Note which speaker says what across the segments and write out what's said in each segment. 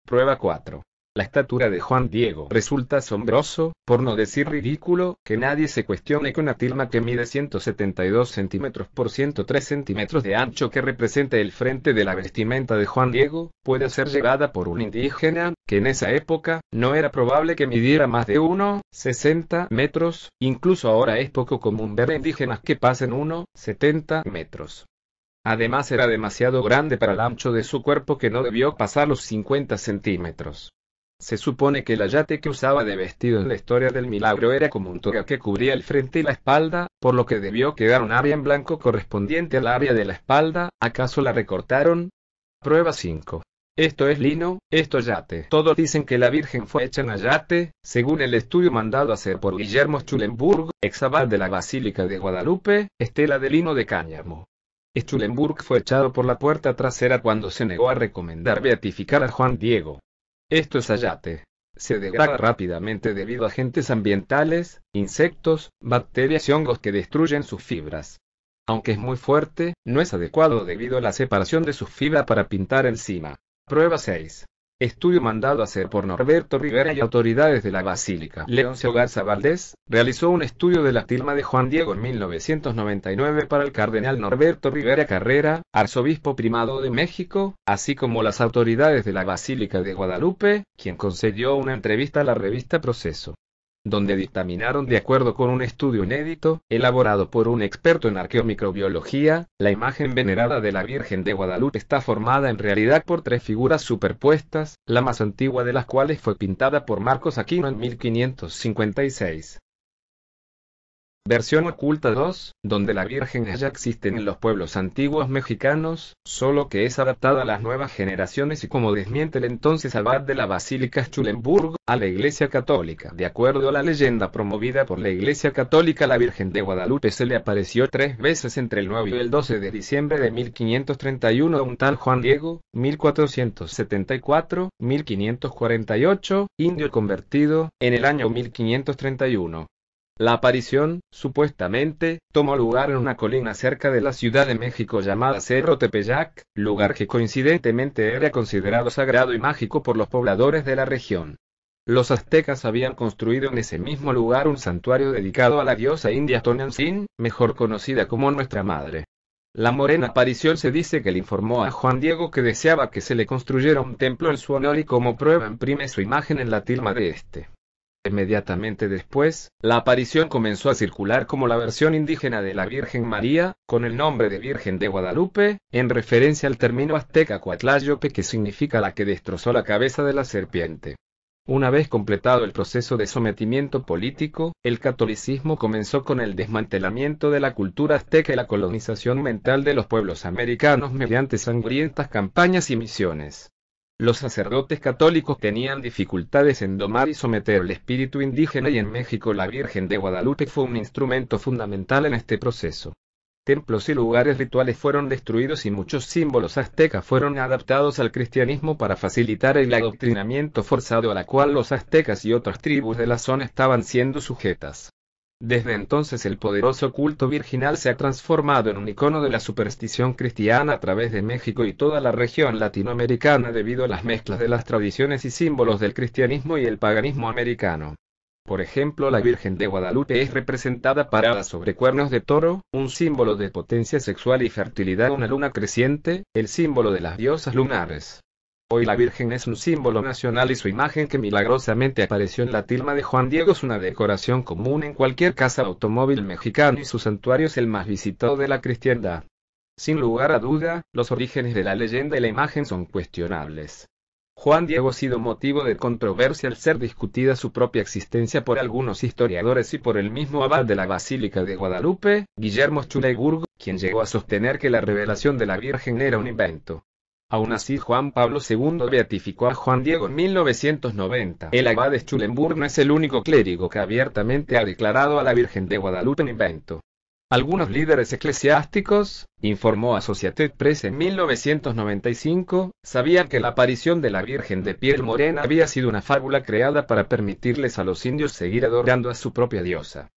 Speaker 1: Prueba 4. La estatura de Juan Diego. Resulta asombroso, por no decir ridículo, que nadie se cuestione que una tilma que mide 172 centímetros por 103 centímetros de ancho, que representa el frente de la vestimenta de Juan Diego, puede ser llevada por un indígena, que en esa época, no era probable que midiera más de 1,60 metros, incluso ahora es poco común ver indígenas que pasen 1,70 metros. Además era demasiado grande para el ancho de su cuerpo, que no debió pasar los 50 centímetros. Se supone que el ayate que usaba de vestido en la historia del milagro era como un toga que cubría el frente y la espalda, por lo que debió quedar un área en blanco correspondiente al área de la espalda. ¿Acaso la recortaron? Prueba 5. Esto es lino, esto yate. Todos dicen que la Virgen fue hecha en ayate, según el estudio mandado hacer por Guillermo Schulenburg, exabad de la Basílica de Guadalupe, estela de lino de cáñamo. Schulenburg fue echado por la puerta trasera cuando se negó a recomendar beatificar a Juan Diego. Esto es ayate. Se degrada rápidamente debido a agentes ambientales, insectos, bacterias y hongos que destruyen sus fibras. Aunque es muy fuerte, no es adecuado debido a la separación de sus fibras para pintar encima. Prueba 6. Estudio mandado hacer por Norberto Rivera y autoridades de la Basílica. Leoncio Garza Valdés realizó un estudio de la tilma de Juan Diego en 1999 para el cardenal Norberto Rivera Carrera, arzobispo primado de México, así como las autoridades de la Basílica de Guadalupe, quien concedió una entrevista a la revista Proceso, donde dictaminaron, de acuerdo con un estudio inédito, elaborado por un experto en arqueomicrobiología, la imagen venerada de la Virgen de Guadalupe está formada en realidad por 3 figuras superpuestas, la más antigua de las cuales fue pintada por Marcos Aquino en 1556. Versión oculta 2, donde la Virgen ya existe en los pueblos antiguos mexicanos, solo que es adaptada a las nuevas generaciones y como desmiente el entonces abad de la Basílica Schulenburg, a la Iglesia Católica. De acuerdo a la leyenda promovida por la Iglesia Católica, la Virgen de Guadalupe se le apareció 3 veces entre el 9 y el 12 de diciembre de 1531 a un tal Juan Diego, 1474, 1548, indio convertido, en el año 1531. La aparición, supuestamente, tomó lugar en una colina cerca de la Ciudad de México llamada Cerro Tepeyac, lugar que coincidentemente era considerado sagrado y mágico por los pobladores de la región. Los aztecas habían construido en ese mismo lugar un santuario dedicado a la diosa india Tonantzin, mejor conocida como Nuestra Madre. La morena aparición se dice que le informó a Juan Diego que deseaba que se le construyera un templo en su honor y como prueba imprime su imagen en la tilma de este. Inmediatamente después, la aparición comenzó a circular como la versión indígena de la Virgen María, con el nombre de Virgen de Guadalupe, en referencia al término azteca Cuatlayope, que significa la que destrozó la cabeza de la serpiente. Una vez completado el proceso de sometimiento político, el catolicismo comenzó con el desmantelamiento de la cultura azteca y la colonización mental de los pueblos americanos mediante sangrientas campañas y misiones. Los sacerdotes católicos tenían dificultades en domar y someter el espíritu indígena y en México la Virgen de Guadalupe fue un instrumento fundamental en este proceso. Templos y lugares rituales fueron destruidos y muchos símbolos aztecas fueron adaptados al cristianismo para facilitar el adoctrinamiento forzado a la cual los aztecas y otras tribus de la zona estaban siendo sujetas. Desde entonces el poderoso culto virginal se ha transformado en un icono de la superstición cristiana a través de México y toda la región latinoamericana debido a las mezclas de las tradiciones y símbolos del cristianismo y el paganismo americano. Por ejemplo, la Virgen de Guadalupe es representada parada sobre cuernos de toro, un símbolo de potencia sexual y fertilidad, una luna creciente, el símbolo de las diosas lunares. Hoy la Virgen es un símbolo nacional y su imagen que milagrosamente apareció en la tilma de Juan Diego es una decoración común en cualquier casa automóvil mexicano y su santuario es el más visitado de la cristiandad. Sin lugar a duda, los orígenes de la leyenda y la imagen son cuestionables. Juan Diego ha sido motivo de controversia al ser discutida su propia existencia por algunos historiadores y por el mismo abad de la Basílica de Guadalupe, Guillermo Schulenburg, quien llegó a sostener que la revelación de la Virgen era un invento. Aún así, Juan Pablo II beatificó a Juan Diego en 1990. El abad de Schulenburg no es el único clérigo que abiertamente ha declarado a la Virgen de Guadalupe un invento. Algunos líderes eclesiásticos, informó Associated Press en 1995, sabían que la aparición de la Virgen de piel morena había sido una fábula creada para permitirles a los indios seguir adorando a su propia diosa.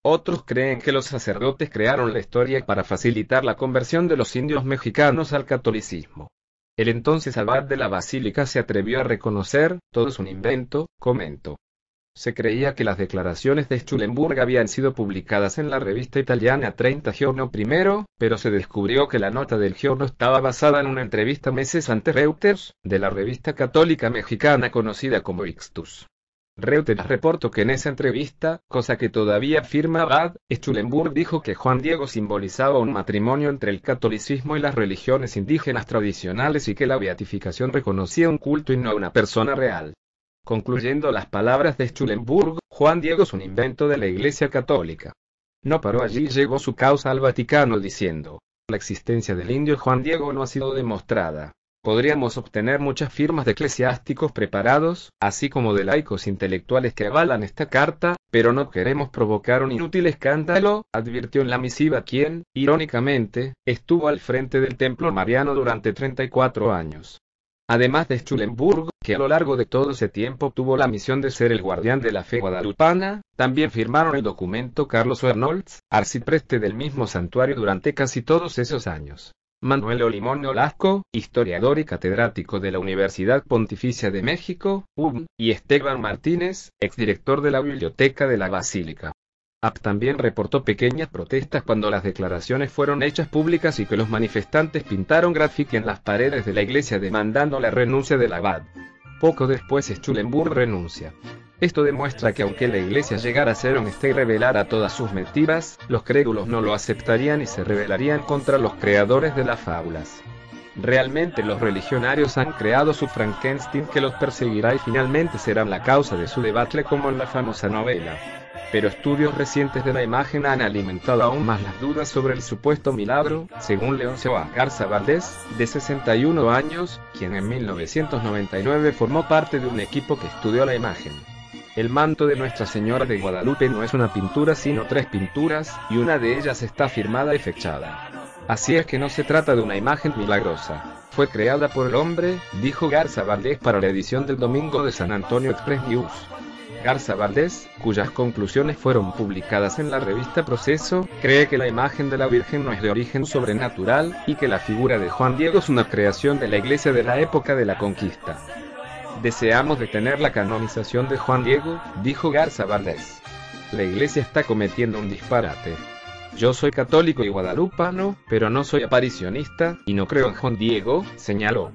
Speaker 1: Otros creen que los sacerdotes crearon la historia para facilitar la conversión de los indios mexicanos al catolicismo. El entonces abad de la basílica se atrevió a reconocer: todo es un invento, comentó. Se creía que las declaraciones de Schulenburg habían sido publicadas en la revista italiana 30 Giorno I, pero se descubrió que la nota del Giorno estaba basada en una entrevista meses antes Reuters, de la revista católica mexicana conocida como Ixtus. Reuters reportó que en esa entrevista, cosa que todavía afirma Abad, Schulenburg dijo que Juan Diego simbolizaba un matrimonio entre el catolicismo y las religiones indígenas tradicionales y que la beatificación reconocía un culto y no una persona real. Concluyendo las palabras de Schulenburg, Juan Diego es un invento de la Iglesia Católica. No paró allí y llevó su causa al Vaticano diciendo: la existencia del indio Juan Diego no ha sido demostrada. Podríamos obtener muchas firmas de eclesiásticos preparados, así como de laicos intelectuales que avalan esta carta, pero no queremos provocar un inútil escándalo, advirtió en la misiva quien, irónicamente, estuvo al frente del templo mariano durante 34 años. Además de Schulenburg, que a lo largo de todo ese tiempo tuvo la misión de ser el guardián de la fe guadalupana, también firmaron el documento Carlos Arnolds, arcipreste del mismo santuario durante casi todos esos años. Manuel Olimón Nolasco, historiador y catedrático de la Universidad Pontificia de México, UM, y Esteban Martínez, exdirector de la Biblioteca de la Basílica. Abt también reportó pequeñas protestas cuando las declaraciones fueron hechas públicas y que los manifestantes pintaron graffiti en las paredes de la iglesia demandando la renuncia del abad. Poco después Schulenburg renuncia. Esto demuestra que aunque la iglesia llegara a ser honesta y revelara todas sus mentiras, los crédulos no lo aceptarían y se rebelarían contra los creadores de las fábulas. Realmente los religionarios han creado su Frankenstein que los perseguirá y finalmente serán la causa de su debacle como en la famosa novela. Pero estudios recientes de la imagen han alimentado aún más las dudas sobre el supuesto milagro, según Leoncio Garza Valdés, de 61 años, quien en 1999 formó parte de un equipo que estudió la imagen. El manto de Nuestra Señora de Guadalupe no es una pintura sino 3 pinturas, y una de ellas está firmada y fechada. Así es que no se trata de una imagen milagrosa. Fue creada por el hombre, dijo Garza Valdés para la edición del domingo de San Antonio Express News. Garza Valdés, cuyas conclusiones fueron publicadas en la revista Proceso, cree que la imagen de la Virgen no es de origen sobrenatural, y que la figura de Juan Diego es una creación de la Iglesia de la época de la conquista. Deseamos detener la canonización de Juan Diego, dijo Garza Valdés. La Iglesia está cometiendo un disparate. Yo soy católico y guadalupano, pero no soy aparicionista, y no creo en Juan Diego, señaló.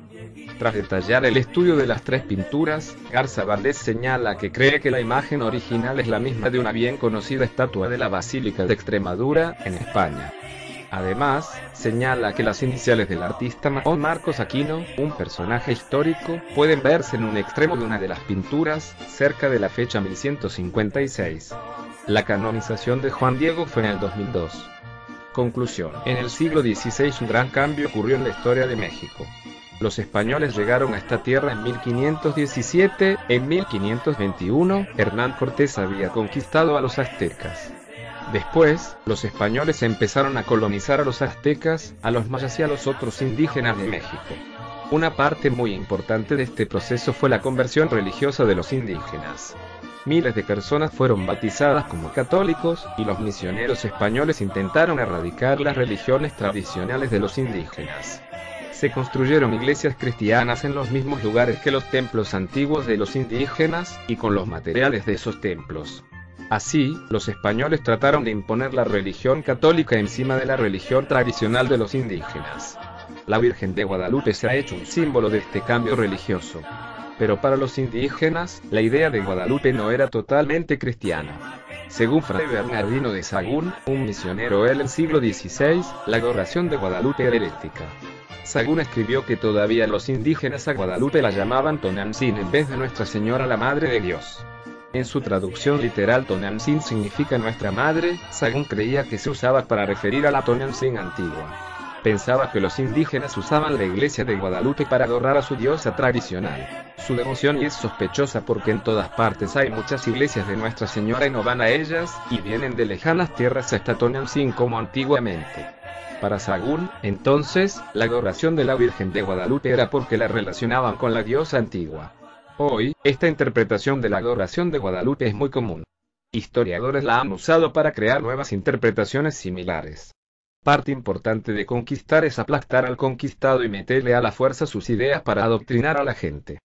Speaker 1: Tras detallar el estudio de las 3 pinturas, Garza Valdés señala que cree que la imagen original es la misma de una bien conocida estatua de la Basílica de Extremadura, en España. Además, señala que las iniciales del artista maón Marcos Aquino, un personaje histórico, pueden verse en un extremo de una de las pinturas, cerca de la fecha 1156. La canonización de Juan Diego fue en el 2002. Conclusión. En el siglo XVI un gran cambio ocurrió en la historia de México. Los españoles llegaron a esta tierra en 1517, en 1521, Hernán Cortés había conquistado a los aztecas. Después, los españoles empezaron a colonizar a los aztecas, a los mayas y a los otros indígenas de México. Una parte muy importante de este proceso fue la conversión religiosa de los indígenas. Miles de personas fueron bautizadas como católicos, y los misioneros españoles intentaron erradicar las religiones tradicionales de los indígenas. Se construyeron iglesias cristianas en los mismos lugares que los templos antiguos de los indígenas, y con los materiales de esos templos. Así, los españoles trataron de imponer la religión católica encima de la religión tradicional de los indígenas. La Virgen de Guadalupe se ha hecho un símbolo de este cambio religioso. Pero para los indígenas, la idea de Guadalupe no era totalmente cristiana. Según Fray Bernardino de Sahagún, un misionero del siglo XVI, la adoración de Guadalupe era herética. Sahagún escribió que todavía los indígenas a Guadalupe la llamaban Tonantzin en vez de Nuestra Señora la Madre de Dios. En su traducción literal Tonantzin significa Nuestra Madre. Sahagún creía que se usaba para referir a la Tonantzin antigua. Pensaba que los indígenas usaban la iglesia de Guadalupe para adorar a su diosa tradicional. Su devoción es sospechosa porque en todas partes hay muchas iglesias de Nuestra Señora y no van a ellas, y vienen de lejanas tierras a esta Tonantzin como antiguamente. Para Sahagún, entonces, la adoración de la Virgen de Guadalupe era porque la relacionaban con la diosa antigua. Hoy, esta interpretación de la adoración de Guadalupe es muy común. Historiadores la han usado para crear nuevas interpretaciones similares. Parte importante de conquistar es aplastar al conquistado y meterle a la fuerza sus ideas para adoctrinar a la gente.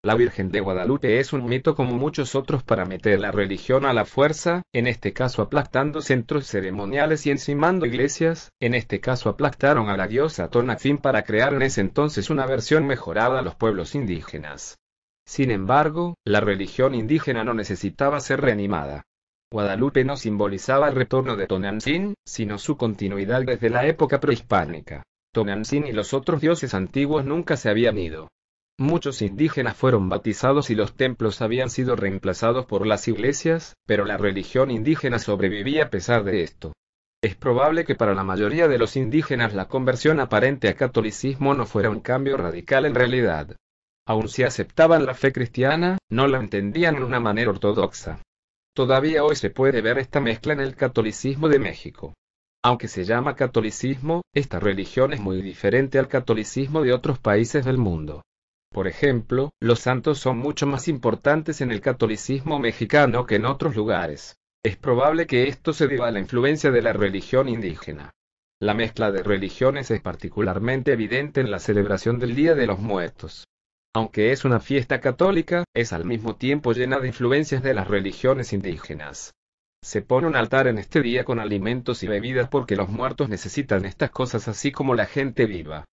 Speaker 1: La Virgen de Guadalupe es un mito como muchos otros para meter la religión a la fuerza, en este caso aplastando centros ceremoniales y encimando iglesias, en este caso aplastaron a la diosa Tonantzin para crear en ese entonces una versión mejorada a los pueblos indígenas. Sin embargo, la religión indígena no necesitaba ser reanimada. Guadalupe no simbolizaba el retorno de Tonantzin, sino su continuidad desde la época prehispánica. Tonantzin y los otros dioses antiguos nunca se habían ido. Muchos indígenas fueron bautizados y los templos habían sido reemplazados por las iglesias, pero la religión indígena sobrevivía a pesar de esto. Es probable que para la mayoría de los indígenas la conversión aparente a catolicismo no fuera un cambio radical en realidad. Aun si aceptaban la fe cristiana, no la entendían de una manera ortodoxa. Todavía hoy se puede ver esta mezcla en el catolicismo de México. Aunque se llama catolicismo, esta religión es muy diferente al catolicismo de otros países del mundo. Por ejemplo, los santos son mucho más importantes en el catolicismo mexicano que en otros lugares. Es probable que esto se deba a la influencia de la religión indígena. La mezcla de religiones es particularmente evidente en la celebración del Día de los Muertos. Aunque es una fiesta católica, es al mismo tiempo llena de influencias de las religiones indígenas. Se pone un altar en este día con alimentos y bebidas porque los muertos necesitan estas cosas así como la gente viva.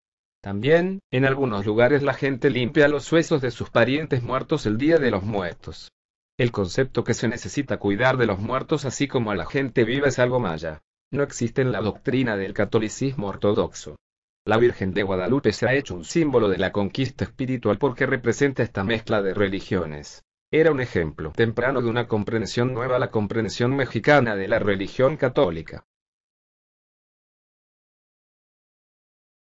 Speaker 1: También, en algunos lugares la gente limpia los huesos de sus parientes muertos el Día de los Muertos. El concepto que se necesita cuidar de los muertos así como a la gente viva es algo maya. No existe en la doctrina del catolicismo ortodoxo. La Virgen de Guadalupe se ha hecho un símbolo de la conquista espiritual porque representa esta mezcla de religiones. Era un ejemplo temprano de una comprensión nueva, la comprensión mexicana de la religión católica.